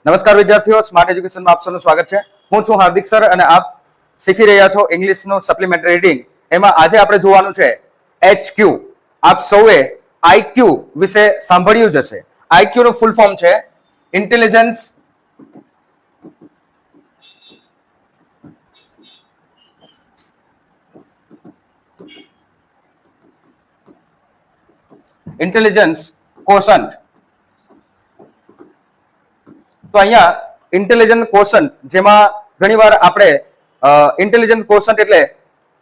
નમસ્કાર વિદ્યાર્થીઓ, સ્માર્ટ એજ્યુકેશનમાં આપ સૌનું સ્વાગત છે. હું છું હાર્દિક સર અને આપ શીખી રહ્યા છો ઇંગ્લિશનું સપ્લિમેન્ટરી રીડિંગ. એમાં આજે આપણે જોવાનું છે HQ. આપ સૌએ IQ વિશે સાંભળ્યું જ હશે. IQ નું ફૂલ ફોર્મ છે ઇન્ટેલિજન્સ કોશન્ટ. તો અહીંયા ઇન્ટેલિજન્ટ કોશન્ટ, જેમાં ઘણીવાર આપણે ઇન્ટેલિજન્ટ કોશન્ટ એટલે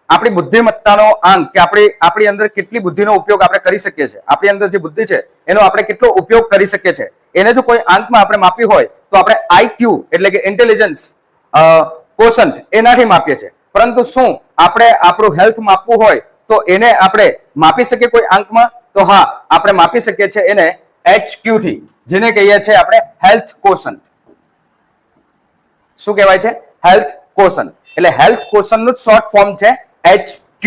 આપણી બુદ્ધિમત્તાનો આંક કે આપણી અંદર કેટલી બુદ્ધિનો ઉપયોગ આપણે કરી શકીએ છીએ, આપણી અંદર જે બુદ્ધિ છે એનો આપણે કેટલો ઉપયોગ કરી શકીએ છીએ, એને જો કોઈ આંકમાં આપણે માપવી હોય તો આપણે IQ એટલે કે ઇન્ટેલિજન્સ કોશન્ટ એનાથી માપીએ છીએ. પરંતુ શું આપણે આપણું હેલ્થ માપવું હોય તો એને આપણે માપી શકીએ કોઈ આંકમાં? તો હા, આપણે માપી શકીએ છીએ એને HQ થી, જેને કહીએ છીએ આપણે હેલ્થ કોશન્ટ. શું કહેવાય છે? Health quotient. એટલે હેલ્થ કોશન્ટ નું શોર્ટ ફોર્મ છે HQ.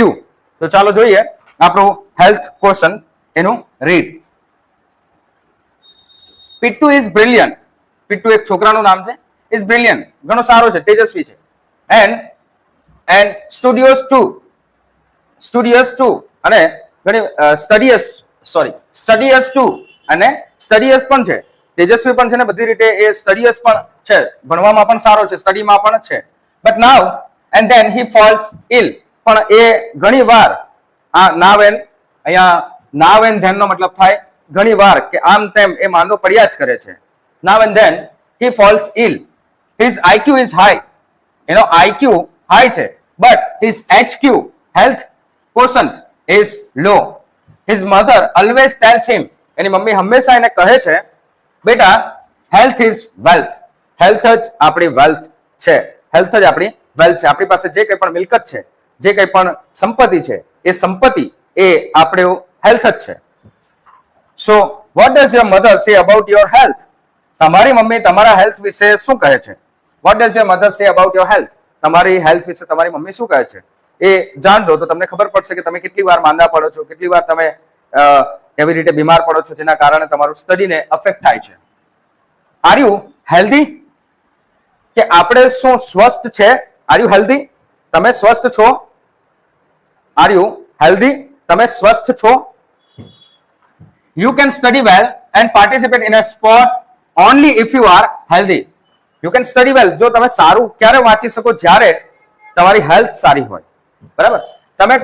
તો ચાલો જોઈએ આપણું હેલ્થ કોશન્ટ એનું read. Pitu is brilliant. Pitu એક છોકરાનું નામ છે. ઇઝ બ્રિલિયન્ટ, ઘણો સારો છે, તેજસ્વી છે. એન્ડ સ્ટુડિયસ ટુ અને ઘણી સ્ટડીયસ ટુ અને સ્ટડીયસ પણ છે, તેજસ્વી પણ છે ને બધી રીતે એ સ્ટડીયસ પણ છે, ભણવામાં પણ સારો છે, સ્ટડીમાં પણ છે. But now and then he falls ill. પણ એ ઘણી વાર નાવ એન્ડ ધેન નો મતલબ થાય ઘણી વાર કે આમ તેમ એ માંદો પડ્યા જ કરે છે. Now and then he falls ill. His IQ is high. એનો IQ હાઈ છે, but his HQ health quotient is low. His mother always tells him. એની મમ્મી હંમેશા એને કહે છે, બેટા હેલ્થ ઇઝ વેલ્થ. હેલ્થ જ આપણી વેલ્થ છે. હેલ્થ જ આપણી વેલ્થ છે. આપણી પાસે જે કંઈ પણ મિલકત છે, જે કંઈ પણ સંપત્તિ છે, એ સંપત્તિ એ આપણું હેલ્થ જ છે. So what does your mother say about your health? તમારી મમ્મી તમારા હેલ્થ વિશે શું કહે છે? What does your mother say about your health? તમારી હેલ્થ વિશે તમારી મમ્મી શું કહે છે? એ જાણજો તો તમને ખબર પડશે કે તમે કેટલી વાર માંદા પડો છો, કેટલી વાર તમે એવી રીતે બીમાર પડો છો, જેના કારણે તમારું સ્ટડીને અફેક્ટ થાય છે. Are you healthy? કે આપણે શું સ્વસ્થ છે? Are you healthy? તમે સ્વસ્થ છો? Are you healthy? તમે સ્વસ્થ છો? You can study well and participate in a sport only if you are healthy. You can study વેલ. જો તમે સારું ક્યારે વાંચી શકો? જ્યારે તમારી હેલ્થ સારી હોય. બરાબર? તમે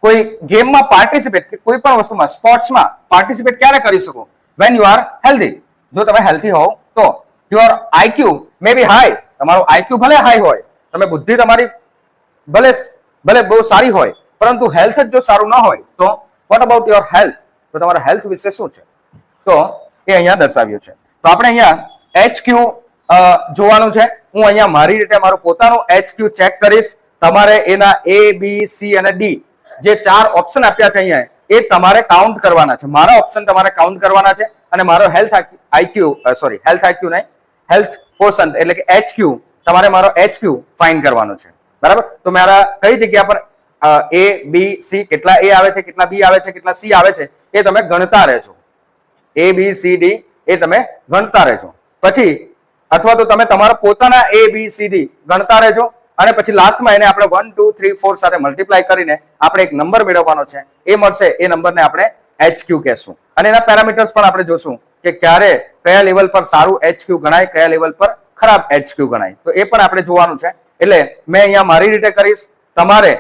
કોઈ ગેમમાં પાર્ટિસિપેટ કે કોઈ પણ વસ્તુમાં સ્પોર્ટ્સમાં પાર્ટિસિપેટ ક્યારે કરી શકો? When you are healthy. જો તમે હેલ્ધી હોવ તો. Your IQ may be high. તમારો IQ ભલે હાઈ હોય, તમે બુદ્ધિ તમારી ભલે બહુ સારી હોય, પરંતુ હેલ્થ જ જો સારું ન હોય તો વોટ અબાઉટ યોર હેલ્થ? તો તમારા હેલ્થ વિશે શું છે? તો એ અહીંયા દર્શાવ્યું છે. તો આપણે અહીંયા HQ જોવાનું છે. હું અહીંયા મારી રીતે મારું પોતાનું HQ ચેક કરીશ. તમારે એના A, B, C અને D જે 4 ઓપ્શન આપ્યા છે અહીંયા, એ તમારે કાઉન્ટ કરવાના છે. મારા ઓપ્શન તમારે કાઉન્ટ કરવાના છે અને મારો હેલ્થ IQ નહીં, હેલ્થ કોશન્ટ એટલે કે HQ, તમારે મારો HQ ફાઇન્ડ કરવાનો છે. બરાબર? તો મારા કઈ જગ્યા પર A, B, C કેટલા A આવે છે, કેટલા B આવે છે, કેટલા C આવે છે, એ તમે ગણતા રહેજો. A, B, C, D એ તમે ગણતા રહેજો. પછી અથવા તો તમે તમારા પોતાના A, B, C, D ગણતા રહેજો અને પછી લાસ્ટમાં એને આપણે 1, 2, 3, 4 સાથે મલ્ટીપ્લાય કરીને આપણે એક નંબર મેળવવાનો છે. એ મળશે, એ નંબરને આપણે HQ કહેશું. અને એના પેરામીટર્સ પણ આપણે જોશું કે ક્યારે કયા લેવલ પર સારું HQ ગણાય, કયા લેવલ પર ખરાબ HQ ગણાય. તો એ પણ આપણે જોવાનું છે. એટલે મેં અહીંયા મારી રીતે કરીશ. તમારે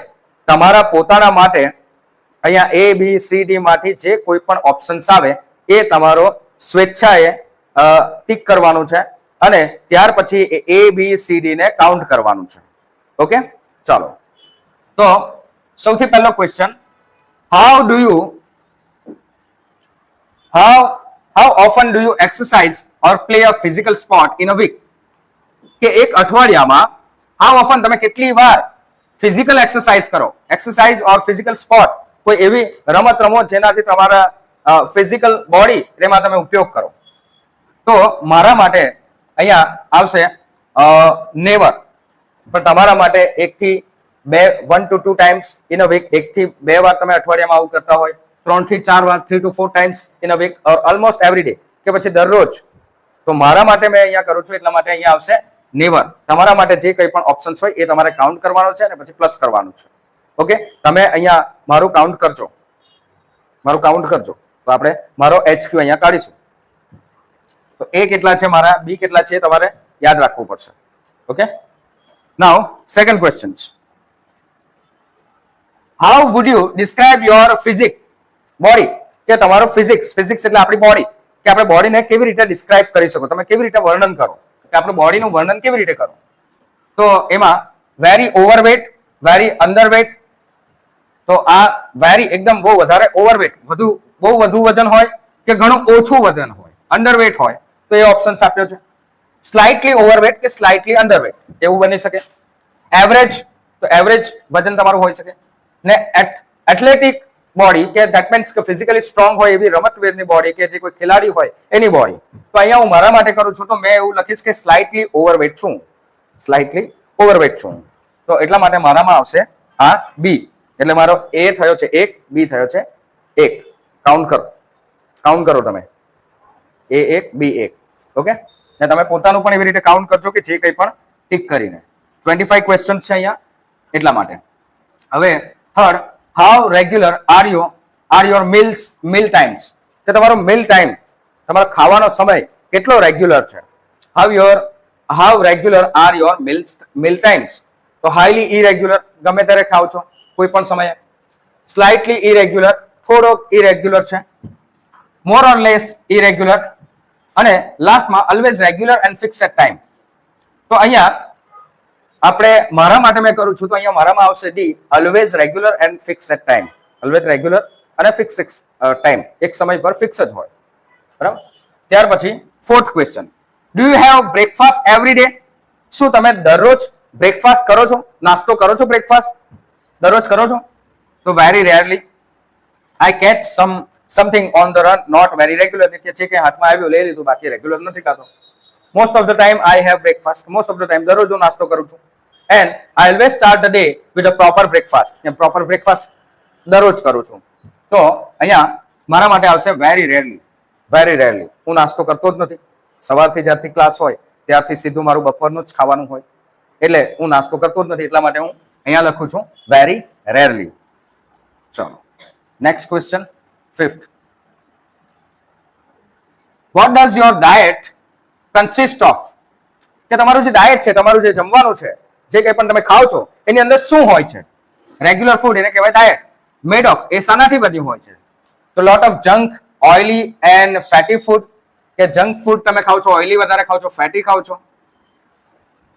તમારા પોતાના માટે અહીંયા A, B, C, D માંથી જે કોઈ પણ ઓપ્શન્સ આવે એ તમારો સ્વેચ્છાએ ટીક કરવાનું છે અને ત્યાર પછી A, B, C, D ને કાઉન્ટ કરવાનું છે. ઓકે, ચાલો. તો સૌથી પહેલો question, how often do you exercise or play a physical sport in a week? કે એક અઠવાડિયામાં હાઉ ઓફન તમે કેટલી વાર ફિઝિકલ એક્સરસાઇઝ કરો, એક્સરસાઇઝ ઓર ફિઝિકલ સ્પોર્ટ, કોઈ એવી રમત રમો જેનાથી તમારા ફિઝિકલ બોડી એમાં તમે ઉપયોગ કરો. તો મારા માટે અહીંયા આવશે નેવર. પણ તમારા માટે 1 to 2 times in a week, 1 થી 2 વાર તમે અઠવાડિયામાં આવું કરતા હોય, 3 થી 4 વાર, 3 to 4 times in a week or almost every day, કે પછી દરરોજ તો મારા માટે મેં અહીંયા કરું છું એટલા માટે અહીંયા આવશે નેવર. તમારા માટે જે કંઈ પણ ઓપ્શન્સ હોય એ તમારે કાઉન્ટ કરવાનો છે અને પછી પ્લસ કરવાનું છે. ઓકે, તમે અહીંયા મારું કાઉન્ટ કરજો, તો આપણે મારો HQ અહીંયા કાઢીશું. તો A કેટલા છે મારા, B કેટલા છે તમારે યાદ રાખવું પડશે. Okay, now second question, how would you describe your physique body, કે તમારો ફિઝિક્સ એટલે આપણી બોડી, કે આપણે બોડીને કેવી રીતે ડિસ્ક્રાઇબ કરી શકો, તમે કેવી રીતે વર્ણન કરો, કે આપણે બોડીનું વર્ણન કેવી રીતે કરો. તો એમાં વેરી ઓવરવેટ, વેરી અંડરવેટ. તો આ વેરી એકદમ બહુ વધારે ઓવરવેટ, બહુ વધુ વજન હોય કે ઘણું ઓછું વજન હોય, અંડરવેટ હોય, તો એ ઓપ્શન્સ આપ્યો છે. સ્લાઇટલી ઓવરવેટ કે સ્લાઇટલી અંડરવેટ એવું બની શકે. એવરેજ, તો એવરેજ વજન તમારું હોઈ શકે. ને એથ્લેટિક બોડી, કે ધેટ મીન્સ કે ફિઝિકલી સ્ટ્રોંગ હોય એવી રમતવીરની બોડી, કે જે કોઈ ખેલાડી હોય એની બોડી. તો અહીંયા હું મારા માટે કરું છું તો મેં એવું લખીશ કે સ્લાઇટલી ઓવરવેટ છું, તો એટલા માટે મારામાં આવશે આ બી. એટલે મારો A થયો છે 1, B થયો છે 1. કાઉન્ટ કરો તમે, A1 B1. ઓકે, ને તમે પોતાનું પણ એવી રીતે કાઉન્ટ કરજો કે જે કંઈ પણ ટીક કરીને. 25 ક્વેશ્ચન છે અહીંયા એટલા માટે. હવે third, how regular are your meal times, કે તમારો મીલ ટાઈમ, તમારો ખાવાનો સમય કેટલો રેગ્યુલર છે. How regular are your meal times. તો હાઈલી ઇરેગ્યુલર, ગમે ત્યારે ખાવ છો કોઈ પણ સમયે. સ્લાઇટલી ઇરેગ્યુલર, થોડોક ઇરેગ્યુલર છે. More or less irregular. અને લાસ્ટમાં always regular and fixed at time. તો અહીંયા આપણે મારા માટે મેં કરું છું તો અહીંયા મારામાં આવશે D, always regular and fixed at time. Always regular અને ફિક્સ ટાઈમ, એક સમય પર ફિક્સ જ હોય. બરાબર. ત્યાર પછી fourth question, do you have breakfast every day, શું તમે દરરોજ બ્રેકફાસ્ટ કરો છો, નાસ્તો કરો છો, બ્રેકફાસ્ટ દરરોજ કરો છો. તો very rarely, I catch something on the run, not very regular, કે છે કે હાથમાં આવ્યું લઈ લીધું, બાકી રેગ્યુલર નથી ખાતો. Most of the time I have breakfast, most of the time દરરોજ હું નાસ્તો કરું છું. And I always start the day with a proper breakfast, proper breakfast દરરોજ કરું છું. તો અહીંયા મારા માટે આવશે વેરી રેરલી. હું નાસ્તો કરતો જ નથી. સવારથી જ્યારથી ક્લાસ હોય ત્યારથી સીધું મારું બપોરનું જ ખાવાનું હોય, એટલે હું નાસ્તો કરતો જ નથી. એટલા માટે હું અહીંયા લખું છું વેરી રેરલી. ચલો next question, 5th, what does your diet consist of, કે તમારું જે ડાયટ છે, તમારું જે જમવાનું છે, જે કંઈ પણ તમે ખાઓ છો એની અંદર શું હોય છે. રેગ્યુલર ફૂડ એને કહેવાય ડાયટ. મેડ ઓફ, એ શાનાથી બન્યું હોય છે. તો lot of junk, oily and fatty food, કે જંક ફૂડ તમે ખાઓ છો, ઓઇલી વધારે ખાઓ છો, ફેટી ખાઓ છો.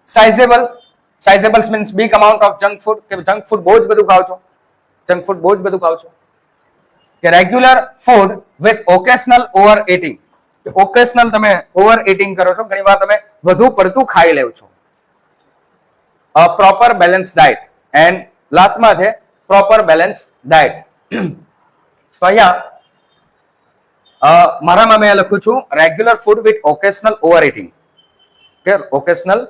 Sizable means big amount of junk food, કે જંક ફૂડ બહુ જ બધું ખાઓ છો. કે regular food with occasional over eating, occasional તમે ઓવર ઇટિંગ કરો છો, ઘણી વાર તમે વધુ પડતું ખાઈ લેવ છો. પ્રોપર બેલેન્સ ડાયટ, એન્ડ લાસ્ટમાં છે પ્રોપર બેલેન્સ ડાયટ. તો અહીંયા મારામાં મેં લખું છું regular food with occasional over eating, કે ઓકેશનલ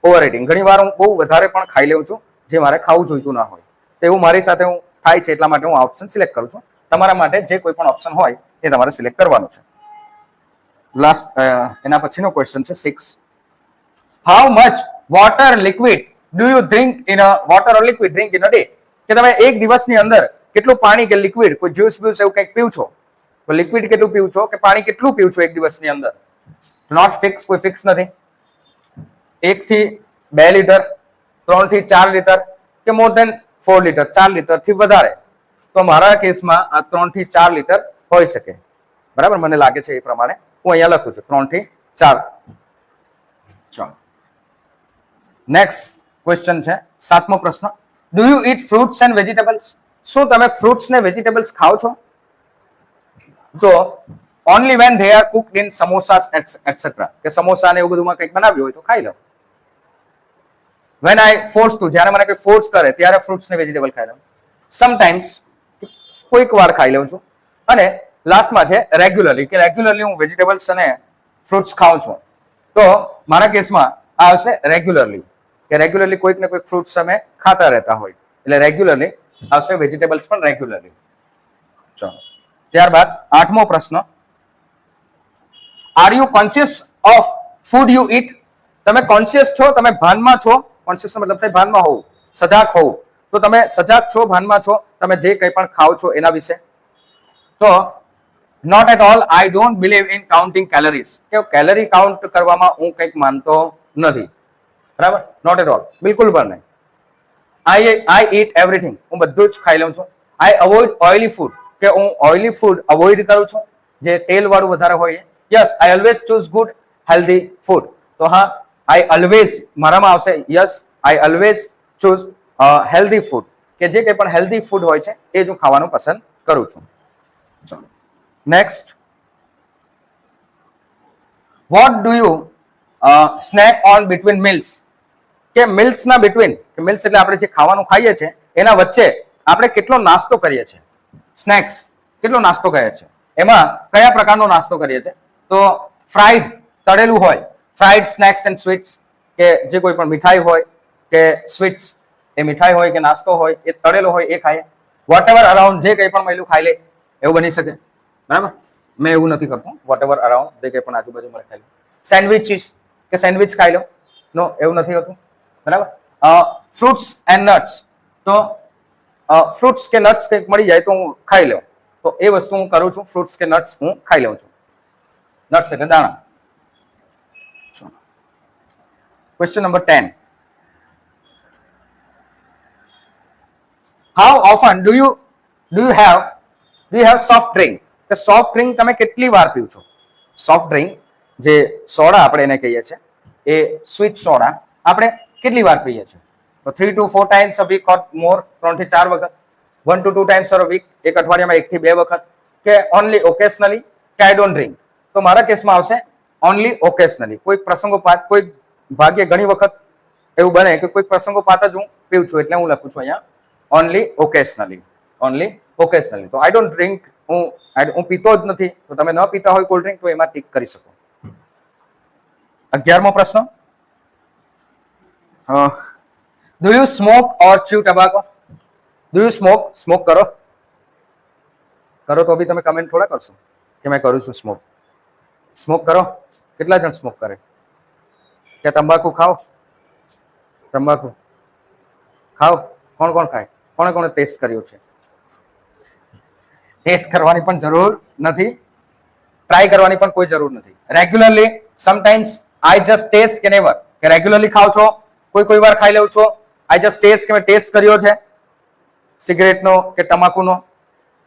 ઓવર ઇટિંગ. ઘણી વાર હું બહુ વધારે પણ ખાઈ લઉં છું જે મારે ખાવું જોઈતું ના હોય, તો એવું મારી સાથે હું થાય છે. એટલા માટે હું આ ઓપ્શન સિલેક્ટ કરું છું. તમારા માટે જે કોઈ પણ ઓપ્શન હોય એ તમારે સિલેક્ટ કરવાનું છે. લાસ્ટ એના પછીનો ક્વેશ્ચન છે 6, how much water liquid do you drink in a water or liquid drink in a day, કે તમે એક દિવસની અંદર કેટલું પાણી કે લિક્વિડ, કોઈ જ્યુસ બ્યુસ એવું કંઈક પીવ છો, તો લિક્વિડ કેટલું પીવ છો કે પાણી કેટલું પીવ છો એક દિવસની અંદર. નોટ ફિક્સ, કોઈ ફિક્સ નથી. 1 થી 2 લીટર, 3 થી 4 લીટર, કે મોર દેન 4 લીટર, 4 લીટર થી વધારે. તો મારા કેસમાં આ 3 થી 4 લીટર હોઈ શકે. બરાબર, મને લાગે છે એ પ્રમાણે હું અહીંયા લખું છું 3 થી 4. ચાલો નેક્સ્ટ ક્વેશ્ચન છે 7મો પ્રશ્ન, do you eat fruits and vegetables, શું તમે ફ્રૂટ્સ ને વેજીટેબલ્સ ખાઓ છો. તો only when they are cooked in samosas etcetera, કે સમોસા ને એવું બધુંમાં કંઈક બનાવ્યું હોય તો ખાઈ લો. વેન આઈ ફોર્સ ટુ, જ્યારે મને કોઈ ફોર્સ કરે ત્યારે ફ્રૂટ્સ ને વેજીટેબલ ખાઈ લઉં. સમટાઈમ્સ, કોઈક વાર ખાઈ લઉં છું. અને લાસ્ટમાં છે રેગ્યુલરલી, કે રેગ્યુલરલી હું વેજીટેબલ્સ અને ફ્રૂટ્સ ખાઉં છું. તો મારા કેસમાં આ આવશે રેગ્યુલરલી, કે રેગ્યુલરલી કોઈક ને કોઈક ફ્રૂટ્સ અમે ખાતા રહેતા હોય, એટલે રેગ્યુલરલી આવશે, વેજીટેબલ્સ પણ રેગ્યુલરલી. ચાલો ત્યારબાદ 8મો પ્રશ્ન, are you conscious of food you it. તમે કોન્શિયસ છો, તમે ભાનમાં છો. કોન્શિયસ નો મતલબ થાય ભાનમાં હોવું, સજાગ હોવું. તો તમે સજાગ છો, ભાનમાં છો, તમે જે કંઈ પણ ખાઓ છો એના વિશે. તો not at all, I don't believe in counting calories. કે કેલરી કાઉન્ટ કરવામાં હું કંઈક માનતો નથી. બરાબર, નોટ એટ ઓલ, બિલકુલ પણ નહીં. આઈ ઈટ એવરીથિંગ, હું બધું જ ખાઈ લઉં છું. આઈ અવોઇડ ઓઇલી ફૂડ, કે હું ઓઇલી ફૂડ અવોઇડ કરું છું, જે તેલ વાળું વધારે હોય. Yes, I always choose good healthy food. તો હા, આઈ ઓલવેઝ મારામાં આવશે yes, I always choose healthy food, કે જે કંઈ પણ હેલ્ધી ફૂડ હોય છે એ જ હું ખાવાનું પસંદ કરું છું. Next, what do you snack on between meals. કે મિલ્સના બિટવીન, કે મિલ્સ એટલે આપણે જે ખાવાનું ખાઈએ છીએ એના વચ્ચે આપણે કેટલો નાસ્તો કરીએ છીએ. સ્નેક્સ, કેટલો નાસ્તો કરીએ છીએ, એમાં કયા પ્રકારનો નાસ્તો કરીએ છીએ. તો ફ્રાઈડ, તળેલું હોય, ફ્રાઈડ સ્નેક્સ એન્ડ સ્વીટ્સ, કે જે કોઈ પણ મીઠાઈ હોય કે સ્વીટ્સ, એ મીઠાઈ હોય કે નાસ્તો હોય એ તળેલો હોય એ ખાઈએ. વોટ એવર અરાઉન્ડ, જે કંઈ પણ મહિલું ખાઈ લે એવું બની શકે. બરાબર, મેં એવું નથી કરતો. વોટ એવર અરાઉન્ડ, જે કંઈ પણ આજુબાજુ મળે ખાઈ લો. સેન્ડવિચીસ, કે સેન્ડવિચ ખાઈ લો, નો, એવું નથી હોતું. બરાબર. ફ્રૂટ્સ એન્ડ નટ્સ, તો ફ્રૂટ્સ કે નટ્સ કંઈક મળી જાય તો હું ખાઈ લઉં. તો એ વસ્તુ હું કરું છું. ફ્રૂટ્સ કે નટ્સ હું ખાઈ લઉં છું. નટ્સ એટલે દાણા. Question number 10. How often do you have soft drink. કે સોફ્ટ ડ્રિંક તમે કેટલી વાર પીવ છો. સોફ્ટ ડ્રિંક, જે સોડા આપણે એને કહીએ છીએ, એ સ્વીટ સોડા આપણે કેટલી વાર પીએ છીએ. તો 3 to 4 times a week or more, 3 થી 4 વખત. 1 to 2 times a week, એક અઠવાડિયામાં 1 થી 2 વખત. કે ઓનલી ઓકેશનલી, કે આઈ ડોન્ટ ડ્રિંક. તો મારા કેસમાં આવશે ઓનલી ઓકેશનલી. કોઈક પ્રસંગોપાત, કોઈક ભાગ્યે ઘણી વખત એવું બને કે કોઈક પ્રસંગોપાત જ હું પીવું છું, એટલે હું લખું છું અહીંયા ઓનલી ઓકેશનલી. Only occasionally. તો આઈ ડોન્ટ ડ્રિંક, હું પીતો જ નથી. તો તમે ન પીતા હોય કોલ્ડ ડ્રિંક તો એમાં ટીક કરી શકો. 11મો પ્રશ્ન. Do you smoke or chew tobacco. Do you smoke, smoke કરો તો બી તમે કમેન્ટ થોડા કરશો કે મેં કરું છું સ્મોક. સ્મોક કરો. કેટલા જણ સ્મોક કરે. કે તંબાકુ ખાઓ. તંબાકુ ખાઓ. કોણ કોણ ખાય. કોણે કોણે ટેસ્ટ કર્યો છે. ટેસ્ટ કરવાની પણ જરૂર નથી. ટ્રાય કરવાની પણ કોઈ જરૂર નથી. Regularly, sometimes, I just taste, કે નેવર. કે રેગ્યુલરલી ખાવ છો, કોઈ વાર ખાઈ લઉં છો. આઈ જસ્ટ ટેસ્ટ, કે મેં ટેસ્ટ કર્યો છે સિગરેટનો કે તમાકુનો,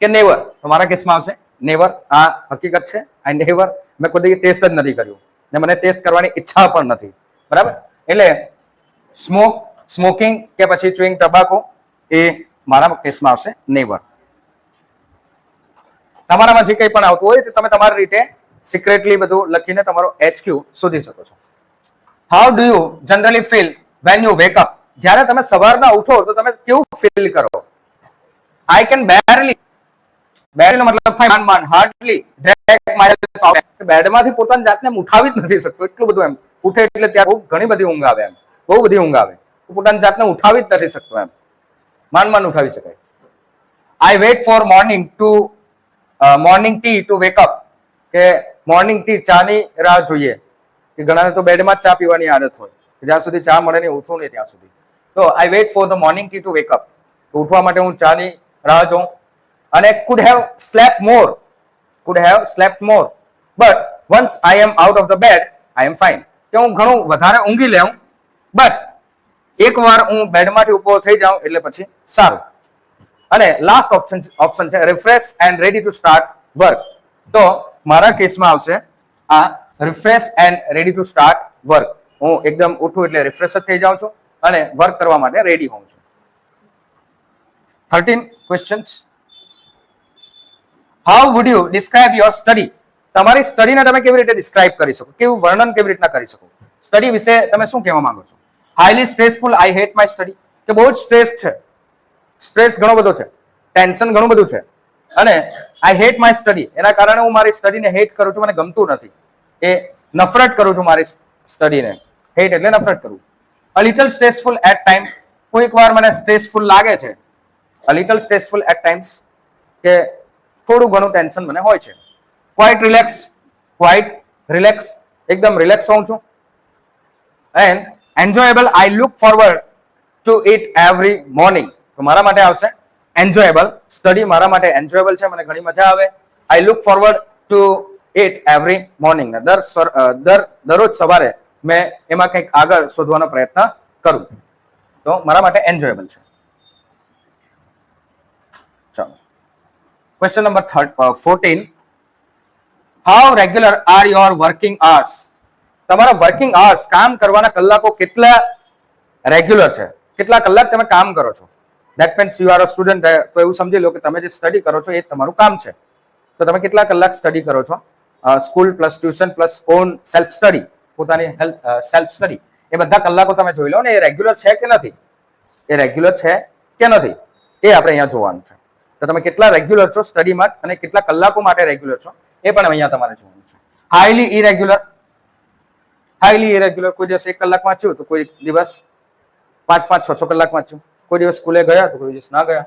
કે નેવર. તમારા કેસમાં આવશે નેવર. આ હકીકત છે. આઈ નેવર, મેં કોઈ ટેસ્ટ જ નથી કર્યું ને મને ટેસ્ટ કરવાની ઈચ્છા પણ નથી. બરાબર. એટલે સ્મોકિંગ કે પછી ચ્યુઇંગ ટબાકો, એ મારા કેસમાં આવશે નેવર. તમારામાં જે કંઈ પણ આવતું હોય તે તમે તમારી રીતે સિક્રેટલી બધું લખીને તમારો HQ શોધી શકો છો. How do you generally feel when you wake up. જ્યારે તમે સવારના ઉઠો તો તમે કેવું ફીલ કરો. આઈ કેન બેરલી, બેરલી નો મતલબ થાય માન હાર્ડલી ડ્રેગ માયસેલ્ફ આઉટ. બેડમાંથી પોતાની જાતને ઉઠાવી જ નથી શકતો, એટલું બધું એમ ઉઠે એટલે ત્યાં બહુ ઘણી બધી ઊંઘ આવે. એમ બહુ બધી ઊંઘ આવે. પોતાની જાતને ઉઠાવી જ નથી શકતો. એમ માંડ ઉઠાવી શકાય. I wait for morning tea to wake up. કે મોર્નિંગ ટી, ચાની રાહ જોઈએ. કે ઘણાને તો બેડમાં જ ચા પીવાની આદત હોય, જ્યાં સુધી ચા મળે નહીં ઉઠું નહીં ત્યાં સુધી. તો I wait for the morning tea to wake up. ઉઠવા માટે હું ચાની રાહ જોઉં. અને could have slept more, but once I am out of the bed I am fine. કે હું ઘણું વધારે ઊંઘી લેવું, બટ એકવાર હું બેડમાંથી ઉભો થઈ જાઉં એટલે પછી સારું. અને લાસ્ટ ઓપ્શન છે refresh and ready to start work. તો મારા કેસમાં આવશે આ refresh and ready to start work. હું એકદમ ઉઠું એટલે રિફ્રેશ જ થઈ જાઉં છું અને વર્ક કરવા માટે રેડી હોઉં છું. 13 questions. How would you describe your study? તમારી સ્ટડીને તમે કેવી રીતે ડિસ્ક્રાઇબ કરી શકો, કેવું વર્ણન કેવી રીતના કરી શકો. સ્ટડી વિશે તમે શું કહેવા માંગો છો. Highly stressful, I hate my study. કે બહુ જ સ્ટ્રેસ છે, સ્ટ્રેસ ઘણો બધો છે, ટેન્શન ઘણું બધું છે, અને આઈ હેટ માય સ્ટડી, એના કારણે હું મારી સ્ટડીને હેટ કરું છું, મને ગમતું નથી, એ નફરત કરું છું મારી સ્ટડીને. હેટ એટલે નફરત કરવું. A little stressful at time, કોઈક વાર મને સ્ટ્રેસફુલ લાગે છે. A little stressful at times, કે થોડું ઘણું ટેન્શન મને હોય છે. ક્વાઇટ રિલેક્સ, એકદમ રિલેક્સ હોઉં છું. And enjoyable, I look forward to it every morning. તો મારા માટે આવશે એન્જોયેબલ. સ્ટડી મારા માટે એન્જોયેબલ છે, મને ઘણી મજા આવે. I look forward to it every morning. દરરોજ સવારે મેં એમાં કંઈક આગળ શોધવાનો પ્રયત્ન કરું. તો મારા માટે એન્જોયેબલ છે. ચાલો, question number 14. How regular are your working hours? તમારા વર્કિંગ આર્સ, કામ કરવાના કલાકો કેટલા રેગ્યુલર છે? કેટલા કલાક તમે કામ કરો છો? That means you are a student. તો એવું સમજી લો કે તમે જે સ્ટડી કરો છો એ તમારું કામ છે. તો તમે કેટલા કલાક સ્ટડી કરો છો? School plus tuition plus own self study, પોતાની સેલ્ફ સ્ટડી, એ બધા કલાકો તમે જોઈ લો ને એ રેગ્યુલર છે કે નથી. એ રેગ્યુલર છે કે નથી એ આપણે અહીંયા જોવાનું છે. તો તમે કેટલા રેગ્યુલર છો સ્ટડીમાં અને કેટલા કલાકો માટે રેગ્યુલર છો એ પણ અહીંયા તમારે જોવાનું છે. Highly irregular. હાઈલી ઇરેગ્યુલર, કોઈ દિવસ 1 કલાક વાંચ્યું તો કોઈ દિવસ 5-5, 6 કલાક વાંચ્યું. કોઈ દિવસ સ્કૂલે ગયા તો કોઈ દિવસ ના ગયા.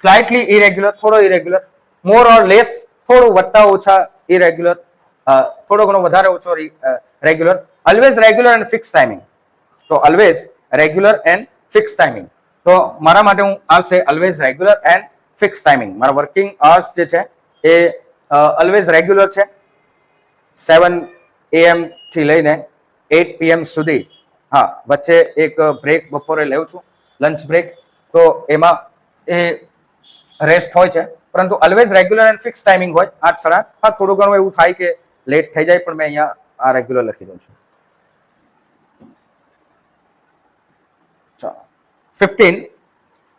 સ્લાઇટલી ઇરેગ્યુલર, થોડો ઇરેગ્યુલર. મોર ઓર લેસ, થોડું વધતા ઓછા ઇરેગ્યુલર, થોડો ઘણો વધારે ઓછો regular. Always regular and fix timing. તો always regular and fix timing. તો મારા માટે હું આવશે always regular and fix timing. મારા વર્કિંગ અવર્સ જે છે એ ઓલવેઝ રેગ્યુલર છે. 7 AM થી લઈને 8 PM સુધી. હા, વચ્ચે એક બ્રેક બપોરે લઉં છું, લંચ બ્રેક. તો એમાં એ રેસ્ટ હોય છે, પરંતુ always regular and fix timing હોય 8, 8:30. હા, થોડું ઘણું એવું થાય કે લેટ થઈ જાય, પણ મેં અહીંયા આ રેગ્યુલર લખી દઉં છું. ચાલો, 15.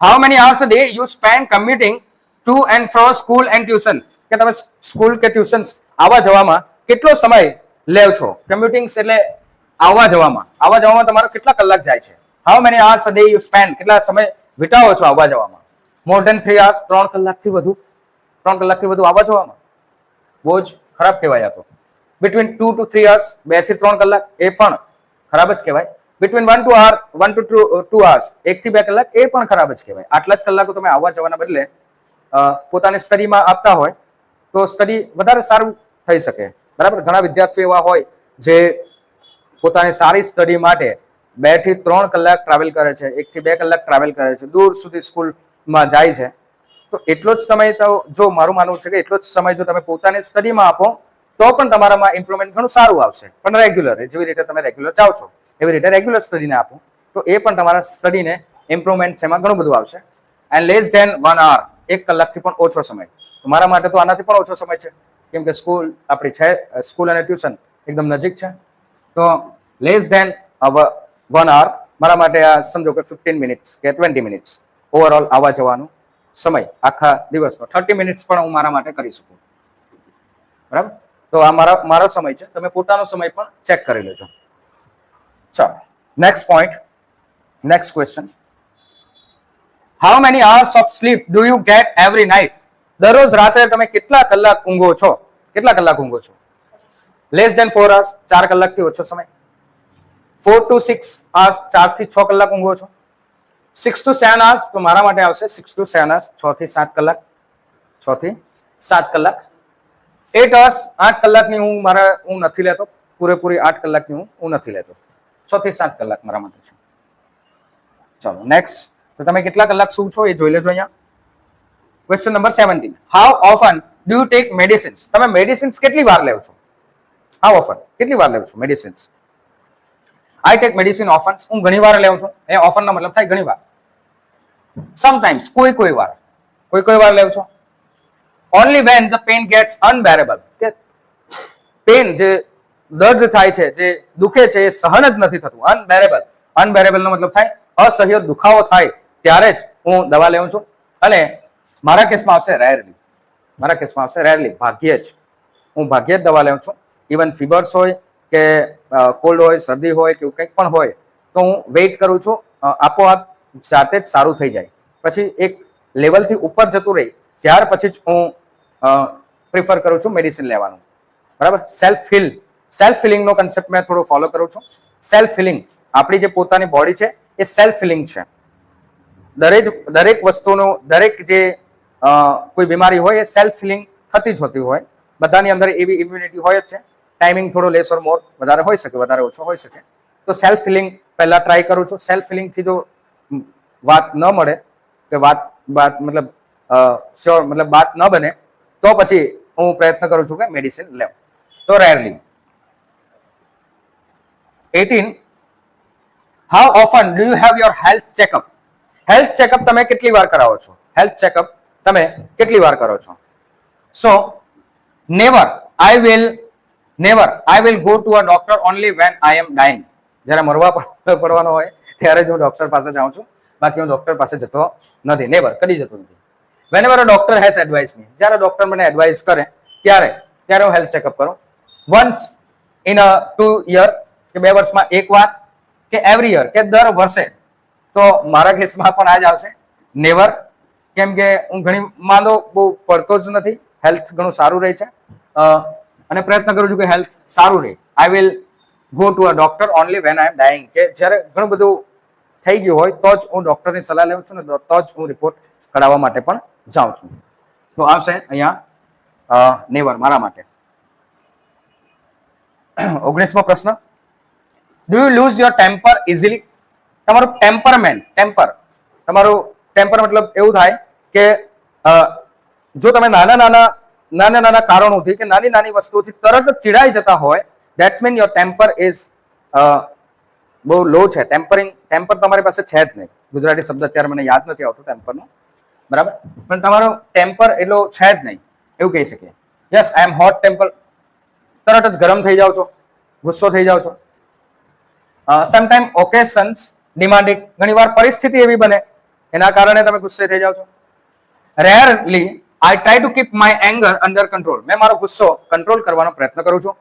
How many hours a day you spend commuting to and fro school and tuition? કે તમે સ્કૂલ કે ટ્યુશન આવવા જવામાં કેટલો સમય લેવ છો? કમ્યુટિંગ એટલે આવવા જવામાં તમારો કેટલા કલાક જાય છે? How many hours a day you spend, કેટલા સમય વિતાવો છો આવવા જવામાં? મોર ધેન 3 hours, 3 કલાકથી વધુ. 3 કલાકથી વધુ આવવા જવામાં બહુ જ ખરાબ કહેવાય. આ તો બિટવીન 2 to 3 hours, 2 થી 3 કલાક એ પણ ખરાબ જ કહેવાય. બિટવીન 1 to 2 hours, 1 થી 2 કલાક એ પણ ખરાબ જ કહેવાય. આટલા જ કલાકો તમે આવવા જવાના બદલે પોતાની સ્ટડીમાં આપતા હોય તો સ્ટડી વધારે સારું થઈ શકે. બરાબર, ઘણા વિદ્યાર્થીઓ એવા હોય જે પોતાની સારી સ્ટડી માટે 2 થી 3 કલાક ટ્રાવેલ કરે છે, 1 થી 2 કલાક ટ્રાવેલ કરે છે, દૂર સુધી સ્કૂલમાં જાય છે. તો એટલો જ સમય, તો જો મારું માનવું છે કે એટલો જ સમય જો તમે પોતાની સ્ટડીમાં આપો તો પણ તમારામાં ઇમ્પ્રુવમેન્ટ ઘણું સારું આવશે. પણ રેગ્યુલર, જેવી રીતે તમે રેગ્યુલર જાઓ છો એવી રીતે રેગ્યુલર સ્ટડીને આપો તો એ પણ તમારા સ્ટડીને ઇમ્પ્રુવમેન્ટ એમાં ઘણું બધું આવશે. એન્ડ લેસ ધેન 1 hour, 1 કલાકથી પણ ઓછો સમય. મારા માટે તો આનાથી પણ ઓછો સમય છે, કેમ કે સ્કૂલ આપણી છે, સ્કૂલ અને ટ્યુશન એકદમ નજીક છે. તો લેસ ધેન 1 hour મારા માટે આ સમજો કે 15 મિનિટ્સ કે 20 મિનિટ્સ ઓવરઓલ આવવા જવાનું સમય આખા દિવસનો. 30 મિનિટ્સ પણ હું મારા માટે કરી શકું. બરાબર, તો આ મારો સમય છે. તમે પોતાનો સમય પણ ચેક કરી લેજો. ચાલો, next point, next question. How many hours of sleep do you get every night? દરરોજ રાત્રે તમે કેટલા કલાક ઊંઘો છો? કેટલા કલાક ઊંઘો છો? લેસ ધેન 4 hours, 4 કલાકથી ઓછો સમય. 4 to 6 hours, 4 થી 6 કલાક ઊંઘો છો. 6 to 7 hours, તો મારા માટે આવશે 6 to 7 hours, 6 થી 7 કલાક. 6 થી 7 કલાક. 8 hours, 8 કલાકની હું નથી લેતો. પૂરેપૂરી 8 કલાકની હું નથી લેતો. 6 થી 7 કલાક મારા માટે છે. ચાલો, નેક્સ્ટ. તો તમે કેટલા કલાક સૂવ છો એ જોઈ લેજો અહીંયા. Question number 17. How often do you take medicines? તમે મેડિસિન્સ કેટલી વાર લેવ છો? હાઉ ઓફન, કેટલી વાર લેવ છો medicines? I take medicine often. હું ઘણી વાર લેવું છું. એ ઓફન નો મતલબ થાય ઘણી વાર. સમટાઈમ્સ, કોઈ વાર લેવ છો. Only when the pain gets unbearable. કે પેન, જે દર્દ થાય છે, જે દુખે છે, એ સહન જ નથી થતું. અનબેરેબલ નો મતલબ થાય અસહ્ય દુખાવો થાય ત્યારે જ હું દવા લેવું છું. અને મારા કેસમાં આવશે રેરલી. ભાગ્યે જ દવા લેવું છું. ઇવન ફીવર્સ હોય કે કોલ્ડ હોય, શરદી હોય કે કંઈક પણ હોય તો હું વેઇટ કરું છું. આપોઆપ જાતે જ સારું થઈ જાય. પછી એક લેવલથી ઉપર જતું રહી ત્યાર પછી જ હું પ્રિફર કરું છું મેડિસિન લેવાનું. બરાબર, સેલ્ફ હિલિંગનો કન્સેપ્ટ મેં થોડો ફોલો કરું છું. સેલ્ફ હિલિંગ, આપણી જે પોતાની બોડી છે એ સેલ્ફ હિલિંગ છે. દરેક વસ્તુનો, દરેક જે કોઈ બીમારી હોય એ સેલ્ફ હિલિંગ થતી જ હોતી હોય. બધાની અંદર એવી ઇમ્યુનિટી હોય જ છે. ટાઈમિંગ થોડો લેસ ઓર મોર વધારે હોઈ શકે, વધારે ઓછો હોઈ શકે. તો સેલ્ફ ફિલિંગ પહેલા ટ્રાય કરું છું. સેલ્ફ ફિલિંગથી જો વાત ન મળે કે વાત મતલબ શ્યોર મતલબ વાત ન બને તો પછી હું પ્રયત્ન કરું છું કે મેડિસિન લેવ. તો rarely. 18. How often do you have your health checkup? Health checkup તમે કેટલી વાર કરાવો છો? હેલ્થ ચેકઅપ તમે કેટલી વાર કરો છો? So never I will go to a doctor only when I am dying. જ્યારે મરવા પડવાનો હોય ત્યારે જ હું ડોક્ટર પાસે જાઉં છું, બાકી હું ડોક્ટર પાસે જતો નથી. નેવર, કદી જતો નથી. Whenever a doctor has advise me, જ્યારે ડોક્ટર મને એડવાઇસ કરે ત્યારે હું હેલ્થ ચેકઅપ કરું. વન્સ ઇન અ 2 યર, કે 2 વર્ષમાં એક વાર, કે એવરી યર, કે દર વર્ષે. તો મારા કેસમાં પણ આ જ આવશે નેવર, કેમ કે હું ઘણી માંદો બહુ પડતો જ નથી. હેલ્થ ઘણું સારું રહે છે અને પ્રયત્ન કરું છું કે હેલ્થ સારું રહે. I will go to a doctor only when I am dying, કે જ્યારે ઘણું બધું થઈ ગયું હોય તો જ હું ડોક્ટરની સલાહ લઉં છું ને તો જ હું રિપોર્ટ કઢાવવા માટે પણ જાઉં છું. તો આવશે અહીંયા નેવર મારા માટે. 19મો પ્રશ્ન. Do you loose your temper easily? તમારું તમારું ટેમ્પર મતલબ એવું થાય કે જો તમે નાના કારણોથી કે નાની વસ્તુઓથી તરત જ ચીડાઈ જતા હોય, that's mean your temper is બહુ લો છે. ટેમ્પર તમારી પાસે છે જ નહીં. ગુજરાતી શબ્દ અત્યારે મને યાદ નથી આવતો ટેમ્પરનો, બરાબર, પણ તમારો ટેમ્પર એટલો છે જ નહીં એવું કહી શકીએ. યસ, આઈ એમ હોટ ટેમ્પર, તરત જ ગરમ થઈ જાઓ છો, ગુસ્સો થઈ જાઓ છો. સમટાઈમ ઓકેશન્સ ડિમાન્ડિંગ, ઘણીવાર પરિસ્થિતિ એવી બને એના કારણે તમે ગુસ્સે થઈ જાઓ છો. Rarely I try to keep my anger under control, મેં મારો ગુસ્સો કંટ્રોલ કરવાનો પ્રયત્ન કરું છું.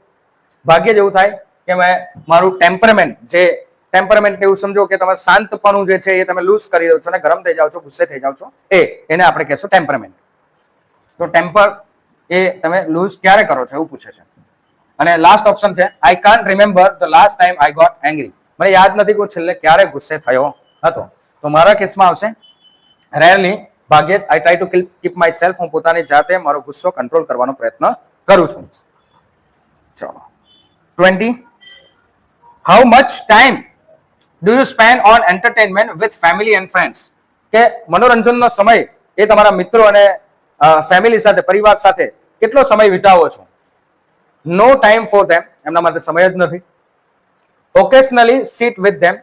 ભાગ્યે જ એવું થાય કે મેં મારું ટેમ્પરમેન્ટ એવું સમજો કે તમે શાંતપણું જે છે એ તમે લૂઝ કરી દો છો અને ગરમ થઈ જાઓ છો, ગુસ્સે થઈ જાઓ છો, એને આપણે કહેશું ટેમ્પરમેન્ટ. તો ટેમ્પર એ તમે લૂઝ ક્યારે કરો છો એવું પૂછે છે. અને લાસ્ટ ઓપ્શન છે I can't remember the last time I got angry, મને યાદ નથી કે છેલ્લે ક્યારે ગુસ્સે થયો હતો. તો મારા કેસમાં આવશે રેરલી, ભાગ્યે જ. આઈ try to keep my self, હું પોતાની જાતે મારો ગુસ્સો કંટ્રોલ કરવાનો પ્રયત્ન કરું છું. ચલો 20. How much time do you spend on entertainment with family and friends? કે મનોરંજનનો સમય એ તમારા મિત્રો અને ફેમિલી સાથે, પરિવાર સાથે કેટલો સમય વિતાવો છો? નો ટાઈમ ફોર ધેમ, એમના માટે સમય જ નથી. ઓકેશનલી સીટ વિથ ધેમ,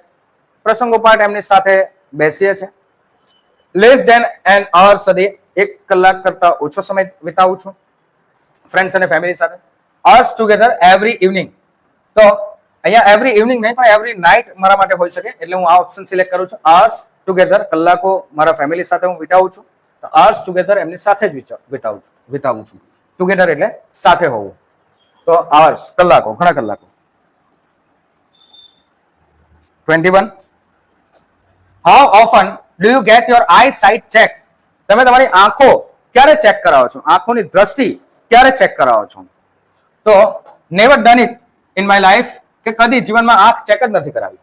પ્રસંગોપાત એમની સાથે બેસીએ છીએ. Less than an hours a day, 1 કલાક કરતા ઓછો સમય વિતાવું છું ફ્રેન્ડ્સ અને ફેમિલી સાથે. અવર્સ ટુગેધર એવરી ઇવનિંગ, તો અહીંયા એવરી ઇવનિંગ નહીં પણ એવરી નાઇટ મારા માટે હોઈ શકે, એટલે હું આ ઓપ્શન સિલેક્ટ કરું છું. અવર્સ ટુગેધર, કલાકો મારા ફેમિલી સાથે હું વિતાવું છું. તો અવર્સ ટુગેધર એમની સાથે જ વિતાવું છું. ટુગેધર એટલે સાથે હોવું, તો અવર્સ કલાકો, ઘણા કલાકો. 21. How often do you get your I site check? તમે તમારી આંખો ક્યારે ચેક કરાવો છો? આંખોની દ્રષ્ટિ ક્યારે ચેક કરાવો છો? તો never done it in my life, કે કદી જીવનમાં આંખ ચેક જ નથી કરાવી.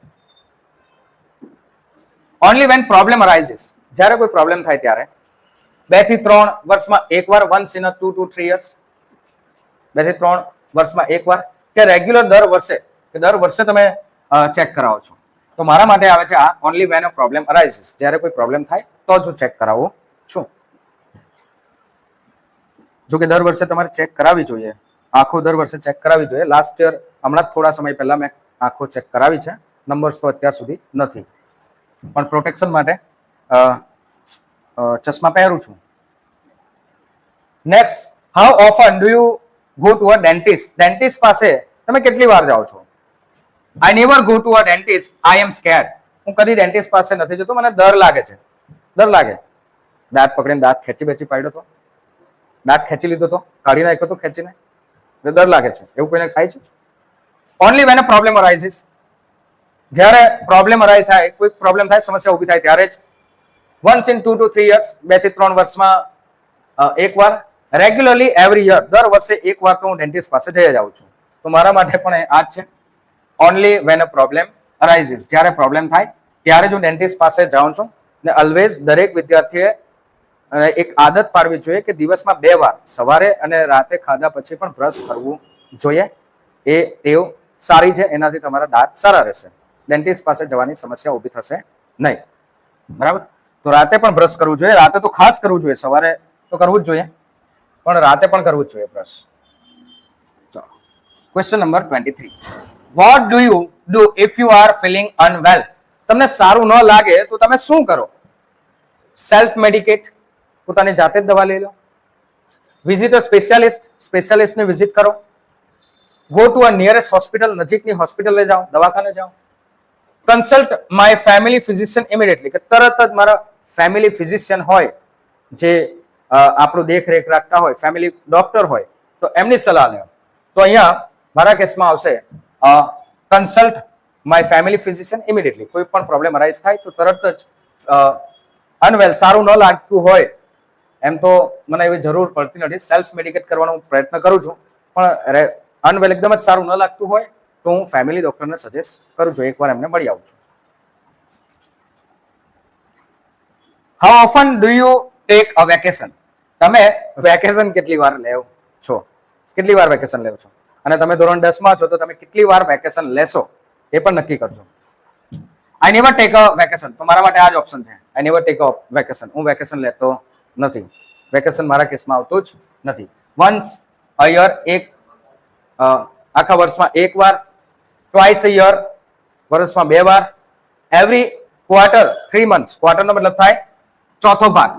ઓનલી વેન પ્રોબ્લેમ અરાઇઝિસ, જ્યારે કોઈ પ્રોબ્લેમ થાય ત્યારે. 2 થી 3 વર્ષમાં એકવાર, વન્સ ઇન 2 to 3 years, 2 થી 3 વર્ષમાં એકવાર, કે રેગ્યુલર દર વર્ષે તમે ચેક કરાવો છો? તો મારા માટે આવે છે આ ઓનલી વેન અ પ્રોબ્લેમ અરાઇઝિસ, જ્યારે કોઈ પ્રોબ્લેમ થાય તો જ હું ચેક કરાવું છું. જો કે દર વર્ષે તમારે ચેક કરાવવી જોઈએ, આંખો દર વર્ષે ચેક કરાવવી જોઈએ. લાસ્ટ યર હમણાં થોડા સમય પહેલા મેં આંખો ચેક કરાવી છે. નંબર્સ તો અત્યાર સુધી નથી, પણ પ્રોટેક્શન માટે ચશ્મા પહેરું છું. Next, how often do you go to a dentist? Dentist પાસે તમે કેટલી વાર જાઓ છો? I never go to a dentist, I am scared. હું કદી ડેન્ટિસ્ટ પાસે નથી જતો, મને ડર લાગે છે. દાંત પકડીને દાંત ખેંચી પાડ્યો તો, દાંત ખેંચી લીધો તો, કાઢી નાખ્યો તો ખેંચીને, ડર લાગે છે. એવું કોઈને થાય છે? ઓનલી વેન અ પ્રોબ્લેમ અરાઇઝિસ, જ્યારે પ્રોબ્લેમ થાય, કોઈ પ્રોબ્લેમ થાય, સમસ્યા ઊભી થાય ત્યારે જ. વન્સ ઇન 2 to 3 years, 2 થી 3 વર્ષમાં એકવાર. રેગ્યુલરલી એવરી યર, દર વર્ષે એકવાર તો હું ડેન્ટિસ્ટ પાસે જઈ જાઉં છું. તો મારા માટે પણ આ જ છે. ઓનલી વેન અ પ્રોબ્લેમ અરાઇઝિસ, જ્યારે પ્રોબ્લેમ થાય ત્યારે જ હું ડેન્ટિસ્ટ પાસે જાઉં છું. ને ઓલવેઝ દરેક વિદ્યાર્થીએ એક આદત પાડવી જોઈએ કે દિવસમાં 2 વાર, સવારે અને રાતે ખાધા પછી પણ બ્રશ કરવું જોઈએ. એ ટેવ સારી છે, એનાથી તમારા દાંત સારા રહેશે. ડેન્ટિસ્ટ પાસે જવાની સમસ્યા ઊભી થશે નહીં. બરાબર? તો રાતે પણ બ્રશ કરવું જોઈએ. રાતે તો ખાસ કરવું જોઈએ, સવારે તો કરવું જ જોઈએ, પણ રાતે પણ કરવું જ જોઈએ બ્રશ. ચાલો, question number 23. What do you do if you are feeling unwell? તમને સારું ન લાગે તો તમે શું કરો? સેલ્ફ મેડિકેટ, પોતાની જાતે જ દવા લઈ લો. વિઝિટ અ સ્પેશિયાલિસ્ટ, સ્પેશિયાલિસ્ટને વિઝિટ કરો. Go to a nearest hospital, નજીકની હોસ્પિટલે જાઓ, દવાખાને જાઓ. Consult my family physician immediately, કે તરત જ મારા ફેમિલી ફિઝિશિયન હોય જે આપણું દેખરેખ રાખતા હોય, ફેમિલી ડોક્ટર હોય, તો એમની સલાહ લો. તો અહીંયા મારા કેસમાં આવશે consult my family physician immediately. કોઈ પણ પ્રોબ્લેમ અરાઇઝ થાય તો તરત જ અનવેલ, સારું ન લાગતું હોય, એમ તો મને એવી જરૂર પડતી નથી, સેલ્ફ મેડિકેટ કરવાનો પ્રયત્ન કરું છું, પણ અનવેલ એકદમ જ સારું ન લાગતું હોય તો હું ફેમિલી ડોક્ટરને સજેસ્ટ કરું છું, એકવાર એમને મળી આવું છું. How often do you take a vacation? તમે વેકેશન કેટલી વાર લેવ છો? કેટલી વાર વેકેશન લેવ છો? અને તમે ધોરણ 10 માં છો તો તમે કેટલી વાર વેકેશન લેશો એ પણ નક્કી કરજો. I never take a vacation, તો મારા માટે આ જ ઓપ્શન છે. I never take a vacation, હું વેકેશન લેતો નથી. વેકેશન મારા કેસમાં આવતું જ નથી. વન્સ અ યર, એક આખા વર્ષમાં એક વાર. ટ્વાઇસ અ યર, વર્ષમાં 2 વાર. એવરી ક્વાર્ટર, 3 months, ક્વાર્ટરનો મતલબ થાય ચોથો ભાગ.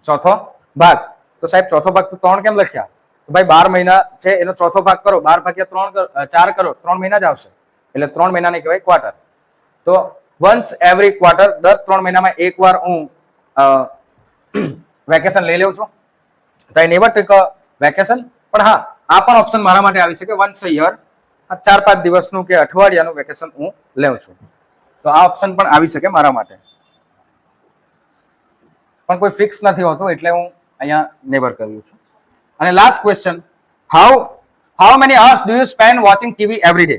ચોથો ભાગ, તો સાહેબ ચોથો ભાગ તો 3 કેમ લખ્યા? ભાઈ 12 મહિના છે, એનો ચોથો ભાગ કરો, 12 ભાગ્યા 3 4 કરો, 3 મહિના જ આવશે, એટલે 3 મહિનાને કહેવાય ક્વાર્ટર. તો વન્સ એવરી ક્વાર્ટર, દર 3 મહિનામાં એકવાર હું વેકેશન લઈ લઉં છું. તો I never take a vacation. પણ હા, આ પણ ઓપ્શન મારા માટે આવી શકે, વન્સ અ યર, 4-5 દિવસનું કે અઠવાડિયાનું વેકેશન હું લઉં છું. તો આ ઓપ્શન પણ આવી શકે મારા માટે, પણ કોઈ ફિક્સ નથી હોતું, એટલે હું અહીંયા નેવર કર્યું છું. અને last question, how many hours do you spend watching TV every day?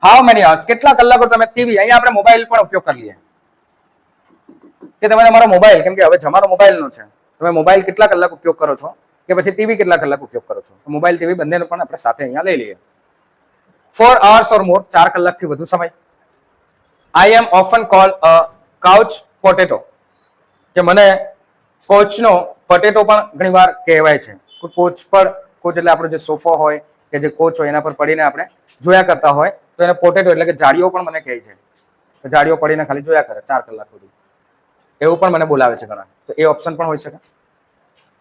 How many hours, કેટલા કલાકો તમે ટીવી, અહીંયા આપણે મોબાઈલ પણ ઉપયોગ કરી લઈએ કે તમે તમારો મોબાઈલ, કેમ કે હવે જમાનો મોબાઈલનો છે, તમે મોબાઈલ કેટલા કલાક ઉપયોગ કરો છો, કે પછી ટીવી કેટલા કલાક ઉપયોગ કરો છો? મોબાઈલ ટીવી બંનેનો પણ આપણે સાથે અહીંયા લઈ લઈએ. 4 hours or more, 4 કલાકથી વધુ સમય. આઈ એમ ઓફન કોલ અ કાઉચ પોટેટો, કે મને કોચનો પટેટો પણ ઘણીવાર કહેવાય છે. કોચ પર, કોચ એટલે આપણો જે સોફો હોય કે જે કોચ હોય એના પર પડીને આપણે જોયા કરતા હોય, તો એને પોટેટો એટલે કે જાડીઓ પણ મને કહે છે. જાડીઓ પડીને ખાલી જોયા કરે 4 કલાક સુધી, એવું પણ મને બોલાવે છે ઘણા. તો એ ઓપ્શન પણ હોઈ શકે.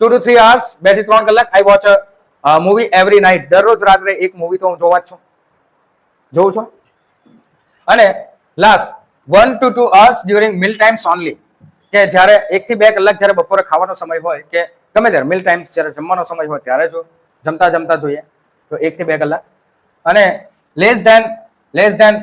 2 to 3 hours, 2 થી 3 કલાક. I watch a movie every night, દરરોજ રાત્રે એક મૂવી તો હું જોઉં છું. અને last 1 to 2 hours during meal times only, કે જ્યારે 1 થી 2 કલાક જ્યારે બપોરે ખાવાનો સમય હોય કે ગમે ત્યારે મીલ ટાઈમ્સ જ્યારે જમવાનો સમય હોય ત્યારે જો જમતા જોઈએ, તો 1 થી 2 કલાક. અને less than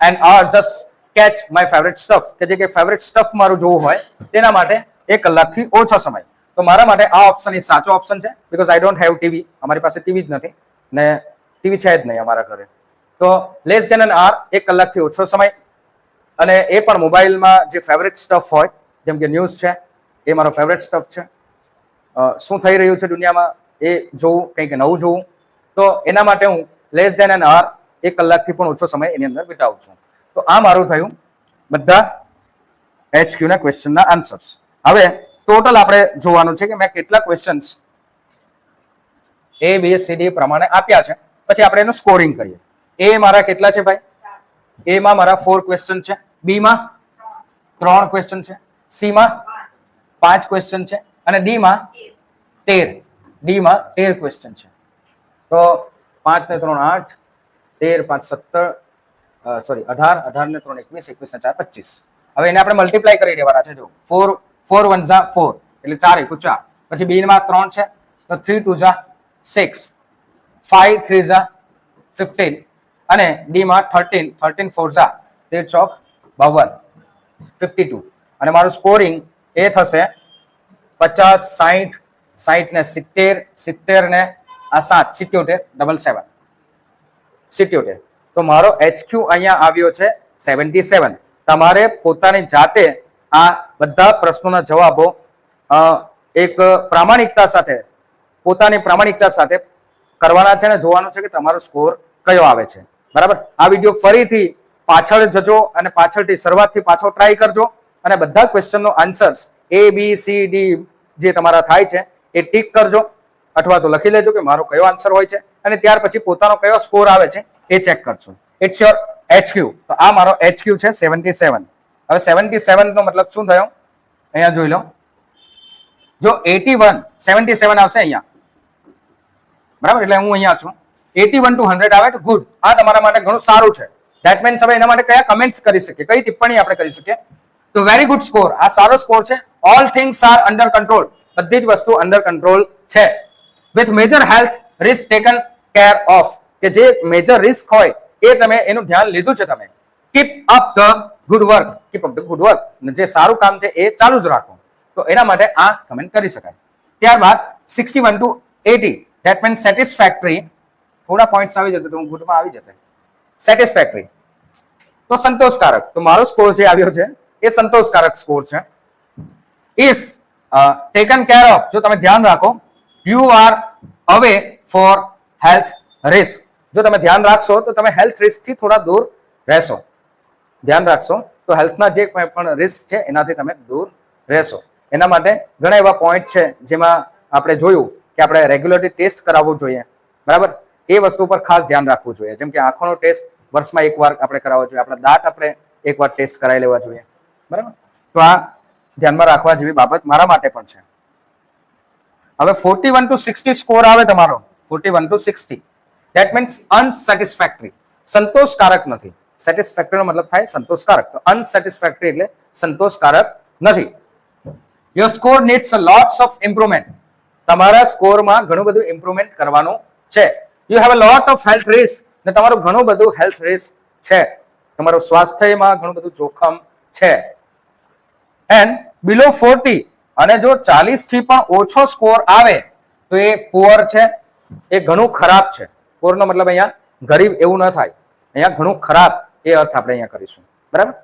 an hour just catch my favourite stuff, કે જે કે ફેવરેટ સ્ટફ મારું જોવું હોય તેના માટે 1 કલાકથી ઓછો સમય. તો મારા માટે આ ઓપ્શન એ સાચો ઓપ્શન છે, because I don't have TV, અમારી પાસે ટીવી જ નથી ને ટીવી છે જ નહીં અમારા ઘરે. તો લેસ ધેન એન hour, 1 કલાકથી ઓછો સમય. અને એ પણ મોબાઈલમાં જે ફેવરેટ સ્ટફ હોય, જેમ કે ન્યૂઝ છે, એ મારો ફેવરેટ સ્ટફ છે. શું થઈ રહ્યું છે દુનિયામાં એ જોવું, કંઈક નવું જોવું. તો એના માટે હું લેસ ધેન એન hour, 1 કલાકથી પણ ઓછો સમય એની અંદર વિતાવું છું. તો આ મારું થયું બધા HQ ના ક્વેશ્ચનના આન્સર્સ. હવે ટોટલ આપણે જોવાનું છે કે મેં કેટલા ક્વેશ્ચન્સ ABCD પ્રમાણે આપ્યા છે, પછી આપણે એનું સ્કોરિંગ કરીએ. એ મારા કેટલા છે ભાઈ? એ માં મારા 4 ક્વેશ્ચન છે, બી માં 3 ક્વેશ્ચન છે, સી માં 5 ક્વેશ્ચન છે, અને ડી માં 13. ડી માં 13 ક્વેશ્ચન છે. તો 5 ને 3 8, 13 5 17, 18, 18 ને 3 21, 21 ને 4 25. હવે એને આપણે મલ્ટીપ્લાય કરી દેવાના છે. જો 4 1 ઝા 4, એટલે 4 1 4. પછી બી માં 3 છે, તો 3 2 ઝા 6, 5 3 ઝા 15, અને ડી માં 13 13 4 ઝા 13 ચોક 52, 52. અને મારું સ્કોરિંગ એ થશે 50 60 60 ને 70 70 ને આ 7 77 77 77. તો મારો HQ અહીંયા આવ્યો છે 77. તમારે પોતાની જાતે આ બધા પ્રશ્નોના જવાબો એક પ્રામાણિકતા સાથે, પોતાની પ્રામાણિકતા સાથે કરવાના છે અને જોવાનું છે કે તમારો સ્કોર કયો આવે છે. બરાબર, આ વિડીયો ફરીથી પાછળ જજો અને પાછળથી શરૂઆતથી પાછો ટ્રાય કરજો અને બધા ક્વેશ્ચનનો આન્સર્સ ABCD જે તમારા થાય છે એ ટીક કરજો અથવા તો લખી લેજો કે મારો કયો આન્સર હોય છે અને ત્યાર પછી પોતાનો કયો સ્કોર આવે છે એ ચેક કરજો. It's your HQ. તો આ મારો HQ છે 77. હવે 77 નો મતલબ શું થયો અહીંયા જોઈ લો. જો 81 77 આવશે અહીંયા, બરાબર, એટલે હું અહીંયા છું. 81 to 100 આવે તો ગુડ, આ તમારા માટે ઘણું સારું છે. ધેટ મીન્સ હવે એના માટે કયા કમેન્ટ કરી શકીએ, કઈ ટિપ્પણી આપણે કરી શકીએ? તો વેરી ગુડ સ્કોર, આ સારો સ્કોર છે. All things are under control, બધી જ વસ્તુ અંડર કંટ્રોલ છે. With major health risk taken care of, કે જે મેજર રિસ્ક હોય એ તમે એનું ધ્યાન લીધું છે તમે. Keep up the good work, keep up the good work, જે સારું કામ છે એ ચાલુ જ રાખો. તો એના માટે આ કમેન્ટ કરી શકાય. ત્યારબાદ 61 to 80, ધેટ મીન્સ સેટિસ્ફેક્ટરી. થોડા પોઈન્ટ્સ આવી જતો તો હું ગુડમાં આવી જતો. સેટિસ્ફેક્ટરી તો સંતોષકારક, તો મારો સ્કોર જે આવ્યો છે એ સંતોષકારક સ્કોર છે. ઇફ ટેકન કેર ઓફ, જો તમે ધ્યાન રાખો. યુ આર અવે ફોર હેલ્થ રિસ્ક, જો તમે ધ્યાન રાખશો તો તમે હેલ્થ રિસ્ક થી થોડા દૂર રહેશો. ધ્યાન રાખશો તો હેલ્થના જે પણ રિસ્ક છે એનાથી તમે દૂર રહેશો. એના માટે ઘણા એવા પોઈન્ટ છે જેમાં આપણે જોયું કે આપણે રેગ્યુલરલી ટેસ્ટ કરાવવું જોઈએ. બરાબર, એ વસ્તુ પર ખાસ ધ્યાન રાખવું જોઈએ. જેમ કે આંખોનો ટેસ્ટ વર્ષમાં એકવાર આપણે કરાવવો જોઈએ, આપણા દાંત આપણે એકવાર ટેસ્ટ કરાવી લેવા જોઈએ. બરાબર, તો આ ધ્યાનમાં રાખવા જેવી બાબત મારા માટે પણ છે. હવે 41 to 60 સ્કોર આવે તમારો, 41 to 60, ધેટ મીન્સ અનસેટિસ્ફેક્ટરી, સંતોષકારક નથી. સેટિસ્ફેક્ટરી નો મતલબ થાય સંતોષકારક, તો અનસેટિસ્ફેક્ટરી એટલે સંતોષકારક નથી. Your score needs lots of improvement, તમારા સ્કોરમાં ઘણું બધું ઇમ્પ્રુવમેન્ટ કરવાનું છે. You have a lot of health risk, ને તમારું ઘણું બધું હેલ્થ રિસ્ક છે, તમારું સ્વાસ્થ્યમાં ઘણું બધું જોખમ છે. એન્ડ બિલો 40, અને જો 40 થી પણ ઓછો સ્કોર આવે તો એ પુઅર છે, એ ઘણું ખરાબ છે. પુઅર નો મતલબ અહીંયા ગરીબ એવું ન થાય, અહીંયા ઘણું ખરાબ એ અર્થ આપણે અહીંયા કરીશું. બરાબર,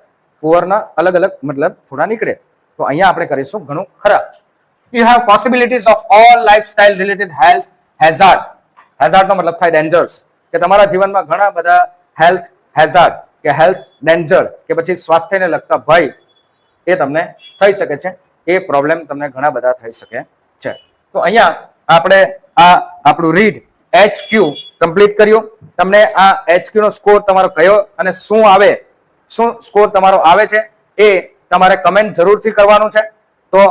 પુઅરના અલગ અલગ મતલબ થોડા નીકળે, તો અહીંયા આપણે કરીશું ઘણું ખરાબ. You have possibilities of all lifestyle related health hazard, hazard નો મતલબ થાય ડેન્જર્સ, કે તમારા જીવનમાં ઘણા બધા હેલ્થ હેઝાર્ડ કે હેલ્થ ડેન્જર કે પછી સ્વાસ્થ્યને લગતા ભય એ તમને થઈ શકે છે. એ પ્રોબ્લેમ તમને ઘણા બધા થઈ શકે છે. તો અહીંયા આપણે આ આપણું રીડ HQ કમ્પ્લીટ કર્યું. તમને આ HQ નો સ્કોર તમારો કયો અને શું આવે, શું સ્કોર તમારો આવે છે એ તમારે કમેન્ટ જરૂરથી કરવાનું છે. તો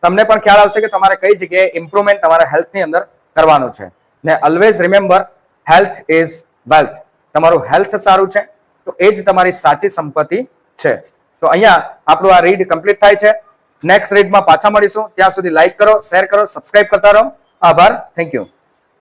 તમને પણ ખ્યાલ આવશે કે તમારે કઈ જગ્યાએ ઇમ્પ્રુવમેન્ટ તમારા હેલ્થની અંદર કરવાનું છે. ને always remember, health is wealth, તમારું હેલ્થ સારું છે તો એ જ તમારી સાચી સંપત્તિ છે. તો અહીંયા આપણું આ રીડ કમ્પ્લીટ થાય છે. નેક્સ્ટ રીડમાં પાછા મળીશું. ત્યાં સુધી લાઈક કરો, શેર કરો, સબસ્ક્રાઇબ કરતા રહો. આભાર, થેન્ક યુ.